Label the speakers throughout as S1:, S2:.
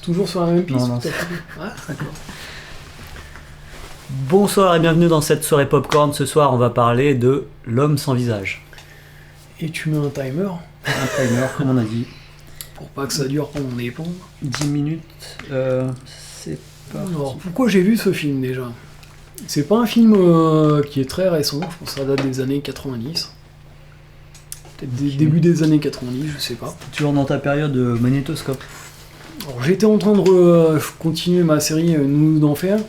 S1: Toujours sur la même piste?
S2: Non.
S1: Ah, d'accord.
S2: Bonsoir et bienvenue dans cette soirée popcorn. Ce soir, on va parler de L'homme sans visage.
S1: Et tu mets un timer?
S2: Un timer, comme on a dit.
S1: Pour pas que ça dure pendant des plombs.
S2: 10 minutes. C'est pas...
S1: Alors, pourquoi j'ai vu ce film déjà? C'est pas un film qui est très récent, je pense que ça date des années 90. Peut-être début des années 90, je sais pas.
S2: Toujours dans ta période de magnétoscope.
S1: Alors, j'étais en train de continuer ma série Nous d'enfer,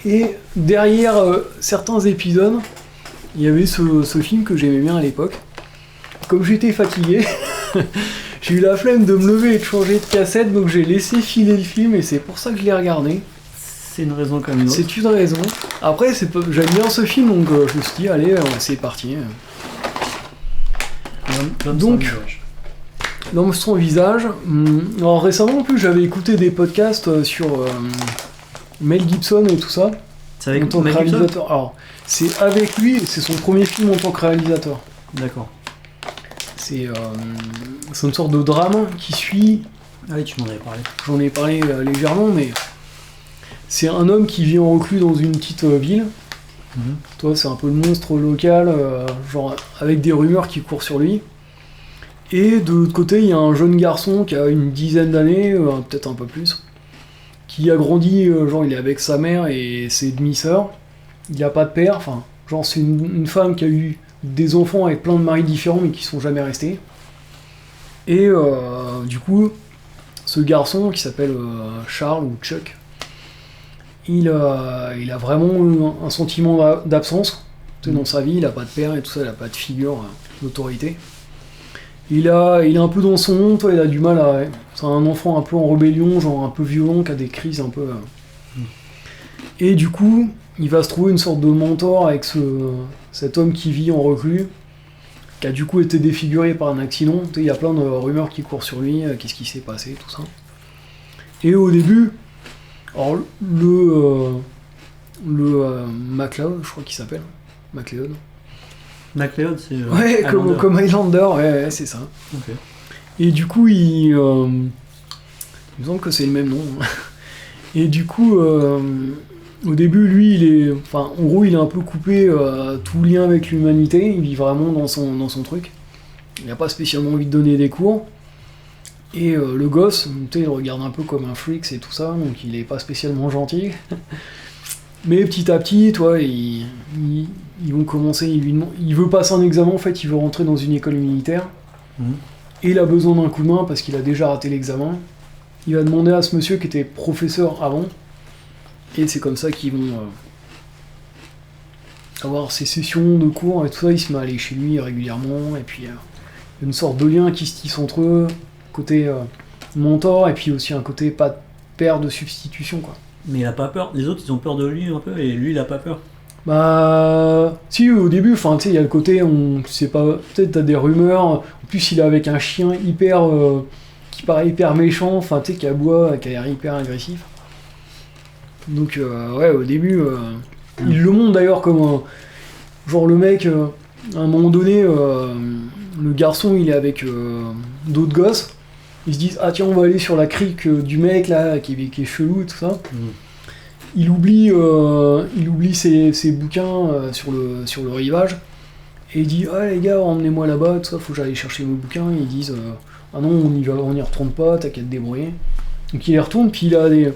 S1: et derrière certains épisodes, il y avait ce film que j'aimais bien à l'époque. Comme j'étais fatigué, j'ai eu la flemme de me lever et de changer de cassette, donc j'ai laissé filer le film et c'est pour ça que je l'ai regardé.
S2: C'est une raison comme une autre.
S1: C'est une raison. Après, j'aime bien ce film, donc je me suis dit, allez, c'est parti. Donc, L'homme sans visage. Alors récemment, en plus, j'avais écouté des podcasts sur Mel Gibson et tout ça.
S2: C'est avec
S1: en tant que réalisateur. Alors, c'est avec lui, c'est son premier film en tant que réalisateur.
S2: D'accord.
S1: C'est une sorte de drame qui suit.
S2: Ah oui, tu m'en avais parlé.
S1: J'en ai parlé légèrement, mais c'est un homme qui vit en reclus dans une petite ville. Toi, c'est un peu le monstre local, genre avec des rumeurs qui courent sur lui. Et de l'autre côté, il y a un jeune garçon qui a une dizaine d'années, peut-être un peu plus, qui a grandi, genre il est avec sa mère et ses demi-sœurs. Il n'a pas de père, enfin, genre c'est une femme qui a eu des enfants avec plein de maris différents mais qui sont jamais restés. Et du coup, ce garçon qui s'appelle Charles ou Chuck, il a vraiment un sentiment d'absence dans sa vie. Il n'a pas de père et tout ça, il n'a pas de figure d'autorité. Il est un peu dans son monde, il a du mal à... C'est un enfant un peu en rébellion, genre un peu violent, qui a des crises un peu... Et du coup, il va se trouver une sorte de mentor avec cet homme qui vit en reclus, qui a du coup été défiguré par un accident. Il y a plein de rumeurs qui courent sur lui, qu'est-ce qui s'est passé, tout ça. Et au début, alors le MacLeod, je crois qu'il s'appelle, MacLeod.
S2: MacLeod, c'est...
S1: Ouais, comme Highlander, ouais, c'est ça.
S2: Okay.
S1: Et du coup, il me semble que c'est le même nom. Et du coup, au début, lui, en gros, il est un peu coupé tout lien avec l'humanité. Il vit vraiment dans son truc. Il n'a pas spécialement envie de donner des cours. Et le gosse, il le regarde un peu comme un freak et tout ça, donc il est pas spécialement gentil. Mais petit à petit, toi, ils vont commencer, il veut passer un examen, en fait, il veut rentrer dans une école militaire. Et il a besoin d'un coup de main parce qu'il a déjà raté l'examen. Il va demander à ce monsieur qui était professeur avant. Et c'est comme ça qu'ils vont avoir ces sessions de cours et tout ça. Il se met à aller chez lui régulièrement. Et puis, il y a une sorte de lien qui se tisse entre eux. Côté mentor, et puis aussi un côté pas de père de substitution, quoi.
S2: Mais il a pas peur, les autres ils ont peur de lui un peu, et lui il a pas peur.
S1: Bah, si au début, enfin tu sais, il y a le côté, on sait pas, peut-être t'as des rumeurs, en plus il est avec un chien hyper, qui paraît hyper méchant, enfin tu sais, qui aboie, qui a l'air hyper agressif. Donc ouais, au début, il le montre d'ailleurs comme genre le mec, à un moment donné, le garçon il est avec d'autres gosses. Ils se disent, ah tiens, on va aller sur la crique du mec là, qui est chelou et tout ça. Il oublie ses bouquins sur le rivage. Et il dit, ah les gars, emmenez-moi là-bas, tout ça, faut que j'aille chercher mes bouquins. Et ils disent, ah non, on y retourne pas, t'as qu'à te débrouiller. Donc il y retourne, puis il a des...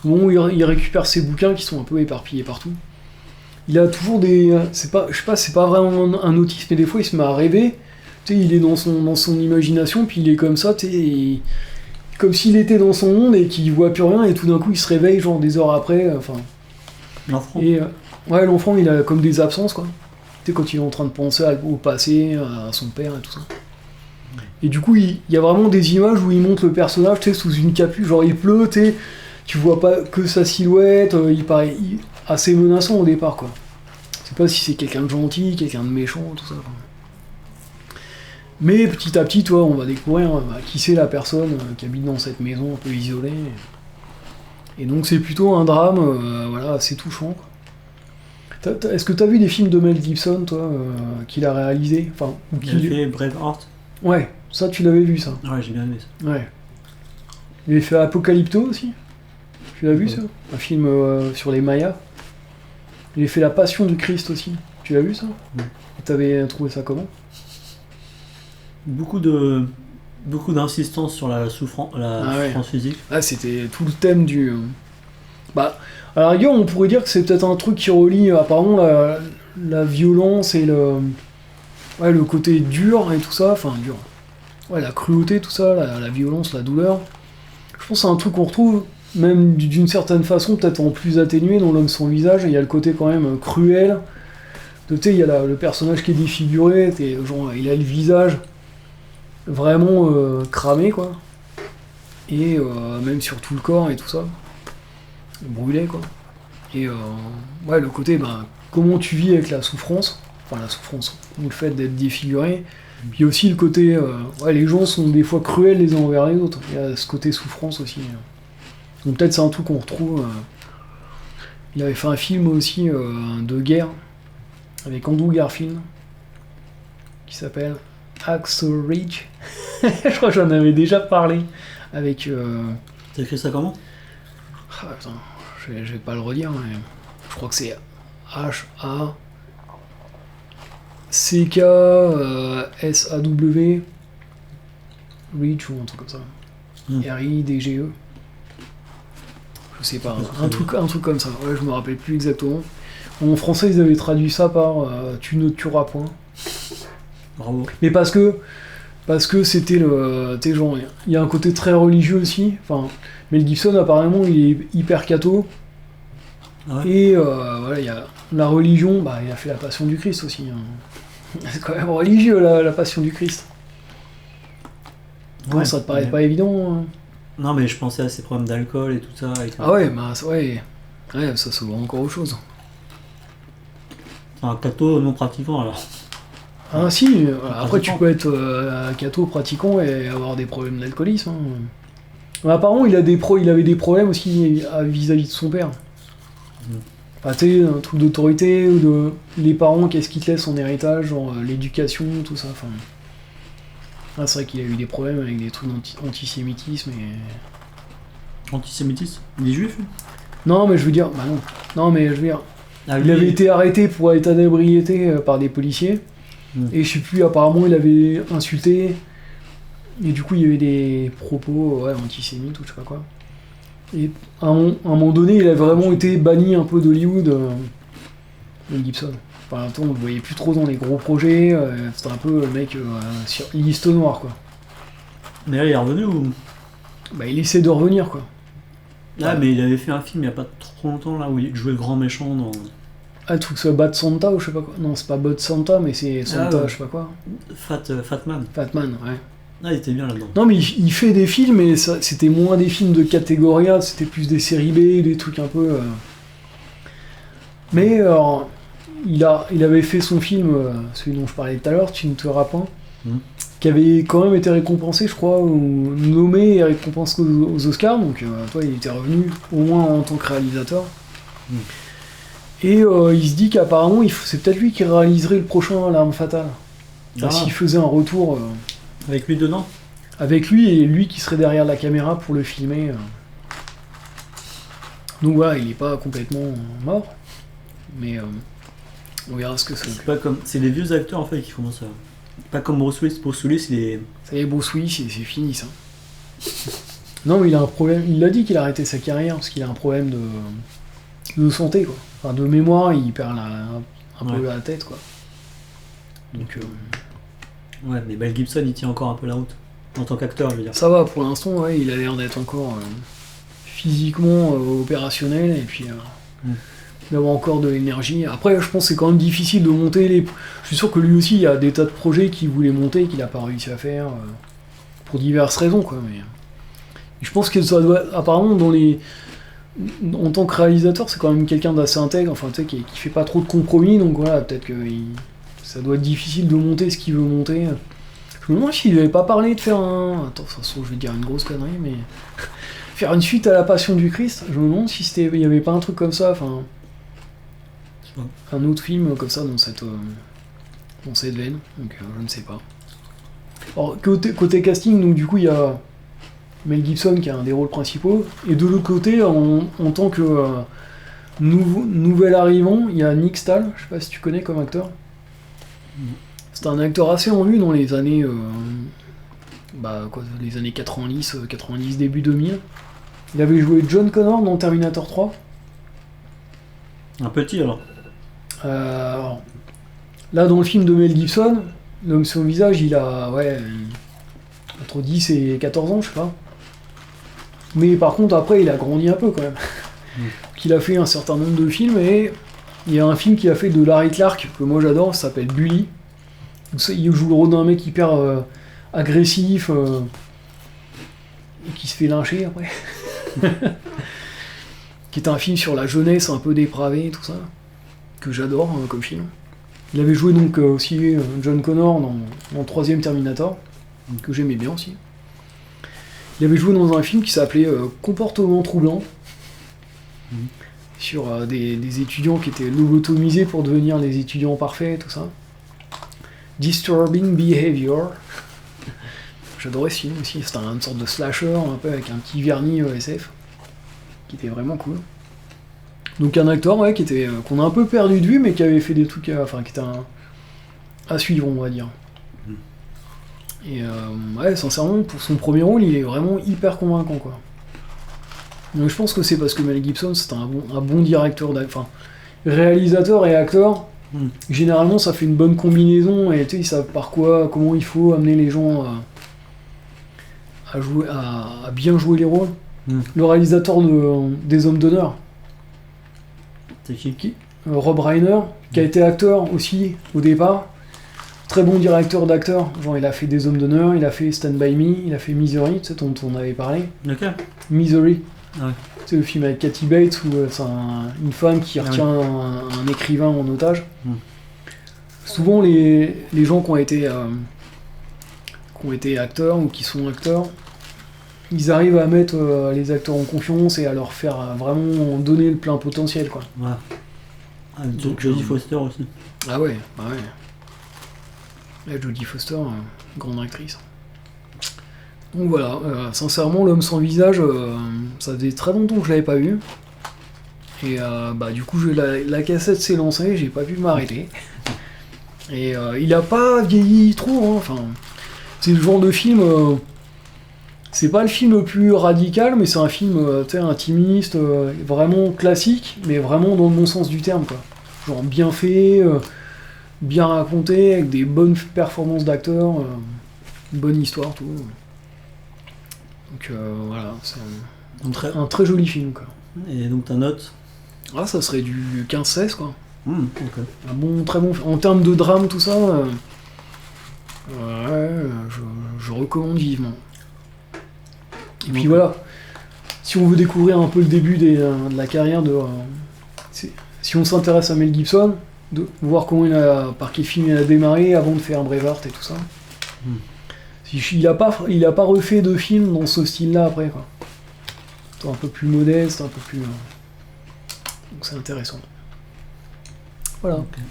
S1: Bon, il récupère ses bouquins qui sont un peu éparpillés partout. Il a toujours des... c'est pas vraiment un autisme, mais des fois il se met à rêver. Tu sais, il est dans son imagination, puis il est comme ça, tu sais, comme s'il était dans son monde et qu'il voit plus rien, et tout d'un coup il se réveille, genre des heures après, enfin...
S2: L'enfant.
S1: Et ouais, l'enfant, il a comme des absences, quoi. Tu sais, quand il est en train de penser au passé, à son père et tout ça. Et du coup, il y a vraiment des images où il montre le personnage, tu sais, sous une capuche, genre il pleut, tu vois pas que sa silhouette, il paraît assez menaçant au départ, quoi. Je sais pas si c'est quelqu'un de gentil, quelqu'un de méchant, tout ça, quoi. Mais petit à petit, toi, on va découvrir qui c'est la personne qui habite dans cette maison un peu isolée. Et donc c'est plutôt un drame, voilà, assez touchant. Est-ce que t'as vu des films de Mel Gibson, toi, qu'il a réalisé, enfin,
S2: Il a fait Braveheart.
S1: Ouais, ça tu l'avais vu, ça.
S2: Ouais, j'ai bien aimé ça.
S1: Ouais. Il avait fait Apocalypto aussi. Tu l'as vu ça? Un film sur les Mayas. Il avait fait La Passion du Christ aussi. Tu l'as vu ça? T'avais trouvé ça comment?
S2: Beaucoup d'insistance sur la souffrance physique.
S1: Ah, c'était tout le thème du... Bah, à la rigueur, on pourrait dire que c'est peut-être un truc qui relie apparemment la violence et le côté dur et tout ça. Enfin, dur. Ouais, la cruauté, tout ça, la violence, la douleur. Je pense que c'est un truc qu'on retrouve, même d'une certaine façon, peut-être en plus atténué dans L'Homme sans visage. Il y a le côté quand même cruel. Tu sais, il y a le personnage qui est défiguré, genre, il a le visage vraiment cramé, quoi. Et même sur tout le corps et tout ça. Brûlé, quoi. Et ouais, le côté, comment tu vis avec la souffrance, ou le fait d'être défiguré. Puis aussi le côté, les gens sont des fois cruels les uns envers les autres. Il y a ce côté souffrance aussi. Donc peut-être c'est un truc qu'on retrouve. Il avait fait un film aussi de guerre avec Andrew Garfield qui s'appelle Hacksaw Ridge. Je crois que j'en avais déjà parlé avec.
S2: T'as écrit ça comment?
S1: Attends, je vais pas le redire, mais je crois que c'est HACKSAW Ridge ou un truc comme ça. RIDGE. Je sais pas, un truc comme ça. Ouais, je me rappelle plus exactement. En français, ils avaient traduit ça par Tu ne tueras point.
S2: Bravo.
S1: Mais parce que c'était t'es genre, il y a un côté très religieux aussi. Enfin, Mel Gibson apparemment il est hyper catho.
S2: Ouais.
S1: Et voilà, il y a la religion, il a fait la Passion du Christ aussi. C'est quand même religieux la Passion du Christ. Ouais, ça te paraît pas évident?
S2: Non, mais je pensais à ses problèmes d'alcool et tout ça.
S1: Ah ouais, ça se voit encore autre chose.
S2: Un catho non pratiquant alors.
S1: Ah si, après tu peux être catho pratiquant et avoir des problèmes d'alcoolisme. Mais apparemment il avait des problèmes aussi vis-à-vis de son père. Enfin, tu sais, un truc d'autorité, ou de les parents, qu'est-ce qu'ils te laissent en héritage, genre l'éducation, tout ça. Enfin, c'est vrai qu'il a eu des problèmes avec des trucs d'antisémitisme et...
S2: Antisémitisme? Il est juif?
S1: Non, mais je veux dire, non. Non, mais je veux dire,
S2: Ah,
S1: il avait été arrêté pour état d'ébriété par des policiers. Et je sais plus, apparemment il avait insulté, et du coup il y avait des propos antisémites ou je sais pas quoi. Et à un moment donné, il a vraiment été banni un peu d'Hollywood, Mel Gibson. Enfin, on le voyait plus trop dans les gros projets, c'était un peu le mec sur liste noire, quoi.
S2: Mais là il est revenu ou?
S1: Il essaie de revenir, quoi.
S2: Mais il avait fait un film il y a pas trop longtemps là où il jouait le grand méchant dans...
S1: Ah, le truc, c'est Bad Santa ou je sais pas quoi. Non, c'est pas Bad Santa, mais c'est Santa, je sais pas quoi.
S2: Fatman.
S1: Fatman, ouais.
S2: Ah, il était bien là-dedans.
S1: Non, mais il fait des films, mais c'était moins des films de catégorie A, c'était plus des séries B, des trucs un peu... Mais il avait fait son film, celui dont je parlais tout à l'heure, Tu ne tueras point, qui avait quand même été récompensé, je crois, ou nommé et récompensé aux Oscars, donc toi, il était revenu au moins en tant que réalisateur. Et il se dit qu'apparemment, c'est peut-être lui qui réaliserait le prochain L'Arme Fatale. S'il faisait un retour...
S2: Avec lui dedans?
S1: Avec lui, et lui qui serait derrière la caméra pour le filmer. Donc voilà, il est pas complètement mort. Mais on verra ce que c'est.
S2: C'est les vieux acteurs en fait qui font ça. Pas comme Bruce Willis. Bruce Willis, il est...
S1: Ça y est, Bruce Willis, c'est fini ça. Non, mais il a un problème. Il a dit qu'il a arrêté sa carrière parce qu'il a un problème de santé, quoi. Enfin, de mémoire, il perd un peu la tête, quoi. Donc...
S2: Ouais, mais Mel Gibson, il tient encore un peu la route. En tant qu'acteur, je veux dire.
S1: Ça va, pour l'instant, ouais, il a l'air d'être encore physiquement opérationnel, et puis d'avoir encore de l'énergie. Après, je pense que c'est quand même difficile de monter les... Je suis sûr que lui aussi, il y a des tas de projets qu'il voulait monter et qu'il n'a pas réussi à faire, pour diverses raisons, quoi. Mais je pense que ça doit... Apparemment, en tant que réalisateur, c'est quand même quelqu'un d'assez intègre, enfin, tu sais, qui fait pas trop de compromis, donc voilà, peut-être que ça doit être difficile de monter ce qu'il veut monter. Je me demande s'il n'avait pas parlé de faire un... Attends, de toute façon, je vais dire une grosse connerie, mais... faire une suite à La Passion du Christ, je me demande si il n'y avait pas un truc comme ça, enfin... Un autre film comme ça dans cette veine, donc je ne sais pas. Alors, côté casting, donc du coup, il y a Mel Gibson qui a un des rôles principaux, et de l'autre côté, en tant que nouvel arrivant, il y a Nick Stahl, je sais pas si tu connais comme acteur. C'est un acteur assez en vue dans les années, les années 90, début 2000. Il avait joué John Connor dans Terminator 3.
S2: Un petit alors.
S1: Alors, là, dans le film de Mel Gibson, l'homme sans visage, il a entre 10 et 14 ans, je sais pas. Mais par contre, après, il a grandi un peu quand même. Il a fait un certain nombre de films, et il y a un film qu'il a fait de Larry Clark, que moi j'adore, ça s'appelle Bully. Il joue le rôle d'un mec hyper agressif, et qui se fait lyncher après. Qui est un film sur la jeunesse un peu dépravée, tout ça. Que j'adore comme film. Il avait joué donc aussi John Connor dans le 3e Terminator, que j'aimais bien aussi. Il avait joué dans un film qui s'appelait Comportement troublant, sur des étudiants qui étaient lobotomisés pour devenir les étudiants parfaits, tout ça. Disturbing Behavior. J'adorais ce film aussi, c'était une sorte de slasher, un peu avec un petit vernis SF, qui était vraiment cool. Donc un acteur qui était qu'on a un peu perdu de vue, mais qui avait fait des trucs, qui était à suivre, on va dire. Et sincèrement, pour son premier rôle, il est vraiment hyper convaincant, quoi. Donc je pense que c'est parce que Mel Gibson, c'est un bon directeur, réalisateur et acteur. Généralement, ça fait une bonne combinaison, et ils savent comment il faut amener les gens à bien jouer les rôles. Le réalisateur des Hommes d'honneur.
S2: C'est qui
S1: Rob Reiner, qui a été acteur aussi au départ. Très bon directeur d'acteurs. Genre, il a fait des Hommes d'honneur, il a fait Stand By Me, il a fait Misery, tu sais, dont on avait parlé.
S2: Lequel ?
S1: Misery.
S2: Ah ouais.
S1: C'est le film avec Kathy Bates où c'est une femme qui retient un écrivain en otage. Souvent, les gens qui ont été acteurs ou qui sont acteurs, ils arrivent à mettre les acteurs en confiance et à leur faire vraiment donner le plein potentiel, quoi.
S2: Ouais. Jodie Foster aussi.
S1: Ah ouais, bah ouais. Et Jodie Foster, grande actrice. Donc voilà, sincèrement, L'homme sans visage, ça faisait très longtemps que je l'avais pas vu. Et du coup, la cassette s'est lancée, j'ai pas pu m'arrêter. Et il a pas vieilli trop, hein. Enfin, c'est le genre de film... c'est pas le film le plus radical, mais c'est un film intimiste, vraiment classique, mais vraiment dans le bon sens du terme, quoi. Genre bien fait, bien raconté, avec des bonnes performances d'acteurs, une bonne histoire, tout. Donc voilà, c'est un très joli film, quoi.
S2: Et donc ta note ?
S1: Ah, ça serait du 15-16, quoi.
S2: Ok.
S1: Un très bon film. En termes de drame, tout ça, je recommande vivement. Et puis voilà, si on veut découvrir un peu le début de la carrière si on s'intéresse à Mel Gibson, de voir par quel film il a démarré avant de faire Braveheart et tout ça. Il a pas refait de film dans ce style-là après, quoi. Un peu plus modeste, un peu plus... Donc c'est intéressant. Voilà.
S2: Okay.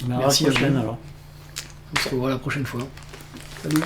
S1: Merci
S2: à la prochaine
S1: à vous.
S2: alors.
S1: On se revoit la prochaine fois. Salut.